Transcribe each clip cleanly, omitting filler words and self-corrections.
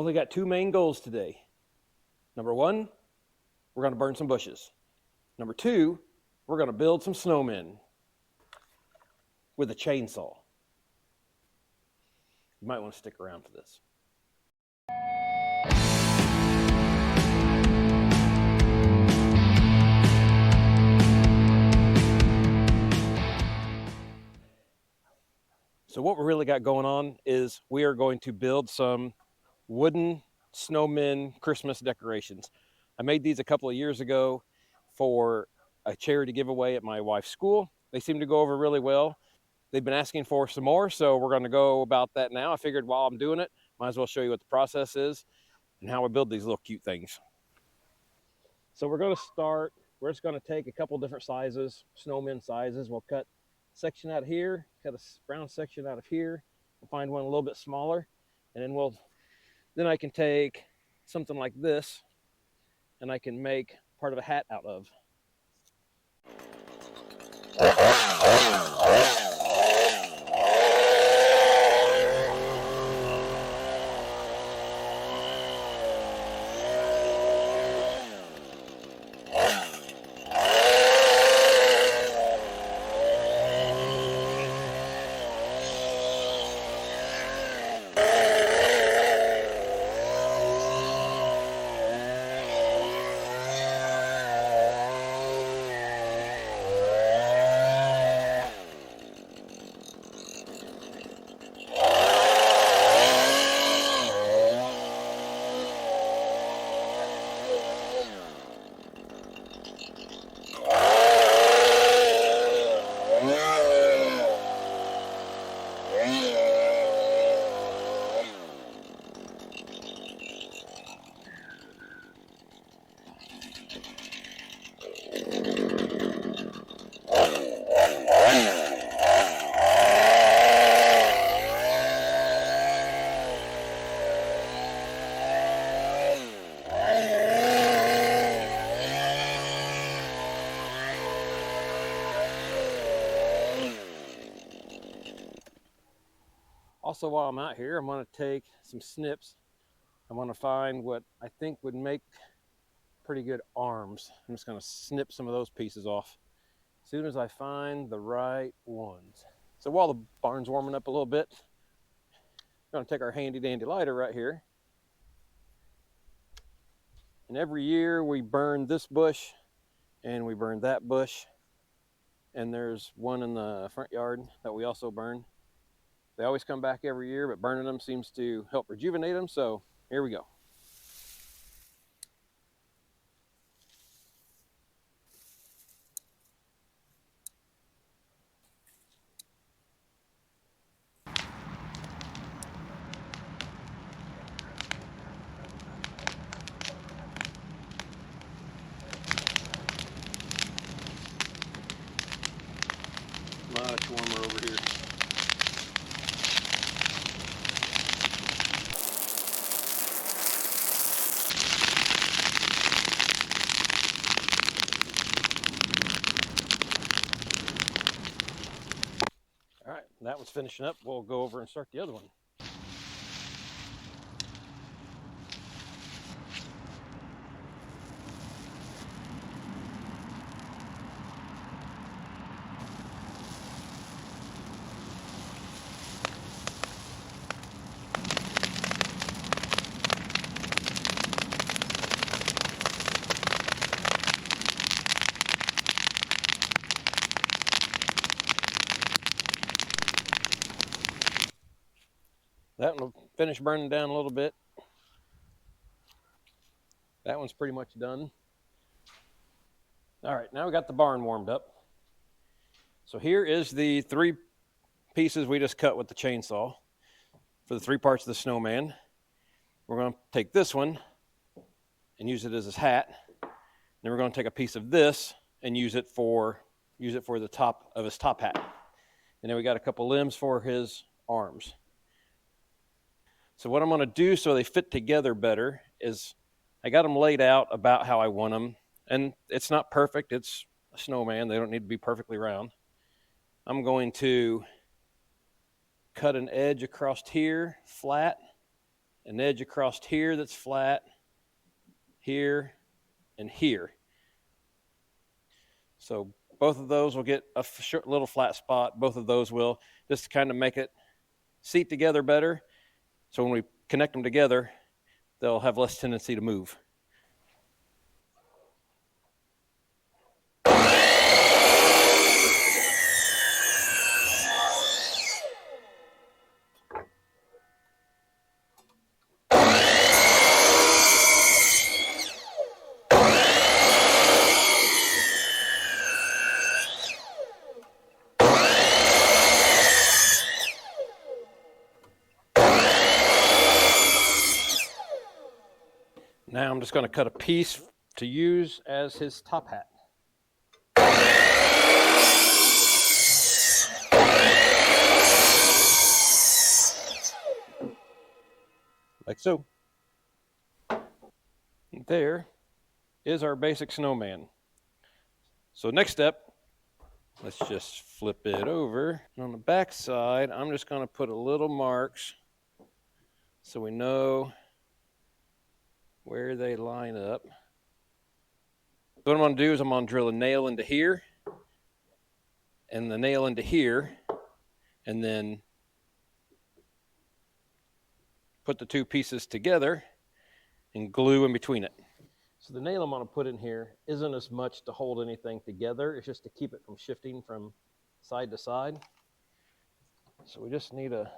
Only got two main goals today. Number one, we're going to burn some bushes. Number two, we're going to build some snowmen with a chainsaw. You might want to stick around for this. So what we really got going on is we are going to build some wooden snowmen Christmas decorations. I made these a couple of years ago for a charity giveaway at my wife's school. They seem to go over really well. They've been asking for some more, so we're going to go about that now. I figured while I'm doing it, might as well show you what the process is and how we build these little cute things. So we're going to start, we're just going to take a couple different sizes, snowmen sizes. We'll cut section out of here, cut a round section out of here. We'll find one a little bit smaller, and then I can take something like this and I can make part of a hat out of. Also, while I'm out here, I'm going to take some snips. I'm going to find what I think would make pretty good arms. I'm just going to snip some of those pieces off as soon as I find the right ones. So while the barn's warming up a little bit, we're going to take our handy dandy lighter right here. And every year we burn this bush and we burn that bush. And there's one in the front yard that we also burn. They always come back every year, but burning them seems to help rejuvenate them. So here we go. Much warmer over here. All right, that one's finishing up. We'll go over and start the other one. That one will finish burning down a little bit. That one's pretty much done. All right, now we got the barn warmed up. So here is the 3 pieces we just cut with the chainsaw for the 3 parts of the snowman. We're going to take this one and use it as his hat. Then we're going to take a piece of this and use it for the top of his top hat. And then we got a couple limbs for his arms. So what I'm going to do so they fit together better is I got them laid out about how I want them. And it's not perfect. It's a snowman. They don't need to be perfectly round. I'm going to cut an edge across here flat an edge across here that's flat, here, and here. So both of those will get a short, little flat spot. Both of those will, just to kind of make it seat together better. So when we connect them together, they'll have less tendency to move. Now I'm just going to cut a piece to use as his top hat. Like so. There is our basic snowman. So next step, let's just flip it over. And on the back side, I'm just going to put a little marks so we know where they line up. So what I'm going to do is I'm going to drill a nail into here and the nail into here, and then put the two pieces together and glue in between it. So the nail I'm going to put in here isn't as much to hold anything together, it's just to keep it from shifting from side to side. So we just need a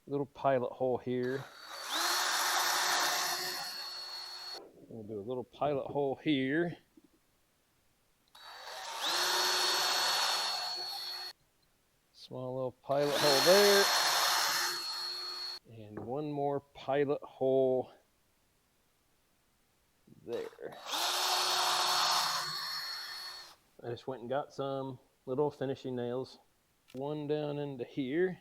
little pilot hole here. We'll do a little pilot hole here. Small little pilot hole there. And one more pilot hole there. I just went and got some little finishing nails. One down into here.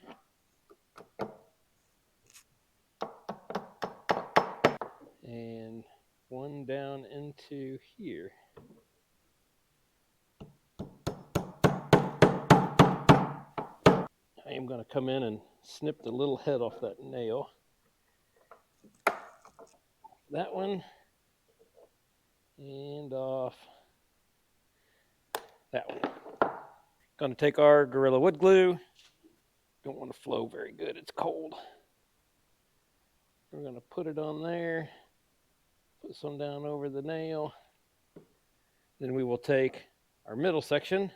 And one down into here. I am going to come in and snip the little head off that nail. That one. And off that one. Going to take our Gorilla wood glue. Don't want to flow very good, it's cold. We're going to put it on there. Put some down over the nail. Then we will take our middle section.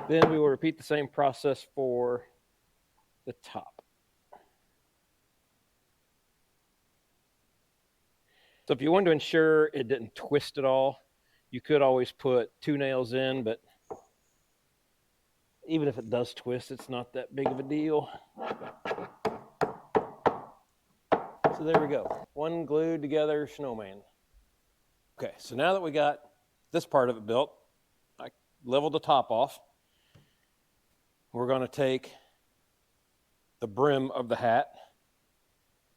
Then we will repeat the same process for the top. So if you wanted to ensure it didn't twist at all, you could always put two nails in, but even if it does twist, it's not that big of a deal. So there we go. One glued together snowman. Okay, so now that we got this part of it built, I leveled the top off. We're going to take the brim of the hat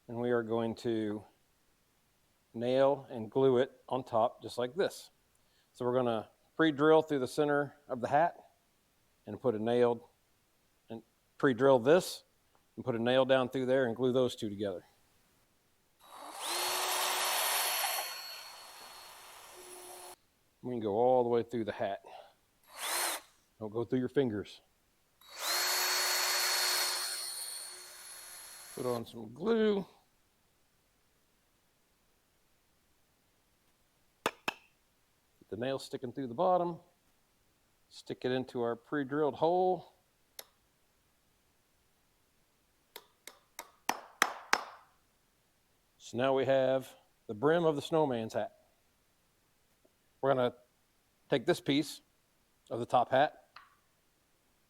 and we are going to nail and glue it on top just like this. So we're going to pre-drill through the center of the hat and put a nail, and pre-drill this and put a nail down through there and glue those two together. We can go all the way through the hat. Don't go through your fingers. Put on some glue. Get the nail sticking through the bottom. Stick it into our pre-drilled hole. So now we have the brim of the snowman's hat. We're going to take this piece of the top hat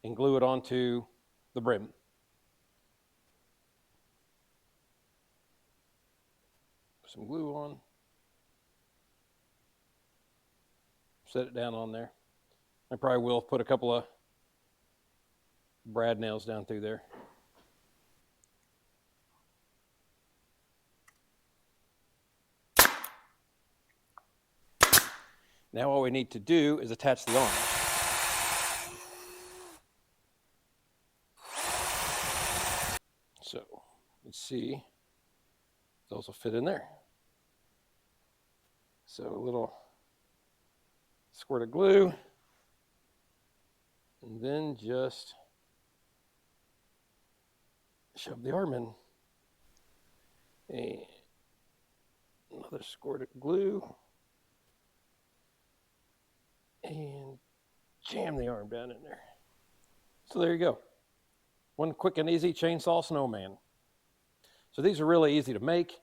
and glue it onto the brim. Put some glue on. Set it down on there. I probably will put a couple of brad nails down through there. Now all we need to do is attach the arm. So let's see, those will fit in there. So a little squirt of glue, and then just shove the arm in. And another squirt of glue, and jam the arm down in there. So there you go. One quick and easy chainsaw snowman. So these are really easy to make.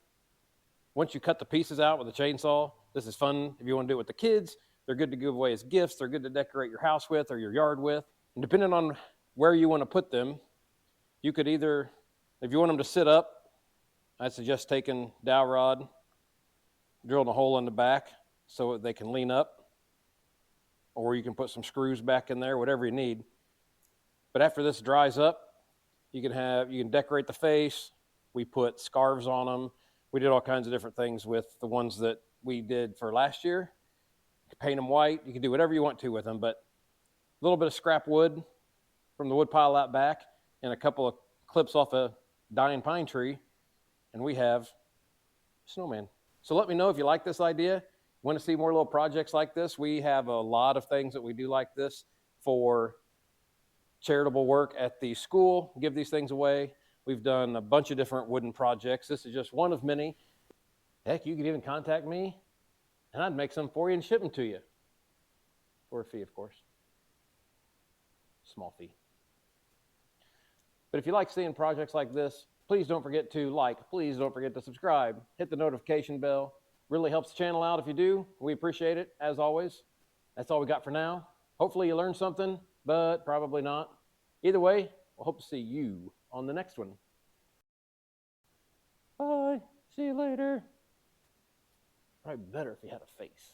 Once you cut the pieces out with a chainsaw, this is fun if you want to do it with the kids. They're good to give away as gifts. They're good to decorate your house with or your yard with. And depending on where you want to put them, you could either, if you want them to sit up, I suggest taking dowel rod, drilling a hole in the back so they can lean up, or you can put some screws back in there, whatever you need. But after this dries up, you can decorate the face. We put scarves on them. We did all kinds of different things with the ones that we did for last year. You can paint them white. You can do whatever you want to with them, but a little bit of scrap wood from the wood pile out back and a couple of clips off a dying pine tree, and we have a snowman. So let me know if you like this idea. Want to see more little projects like this? We have a lot of things that we do like this for charitable work at the school, give these things away. We've done a bunch of different wooden projects. This is just one of many. Heck, you could even contact me, and I'd make some for you and ship them to you. For a fee, of course. Small fee. But if you like seeing projects like this, please don't forget to like, please don't forget to subscribe, hit the notification bell. Really helps the channel out if you do. We appreciate it, as always. That's all we got for now. Hopefully you learned something, but probably not. Either way, we'll hope to see you on the next one. Bye. See you later. Probably better if you had a face.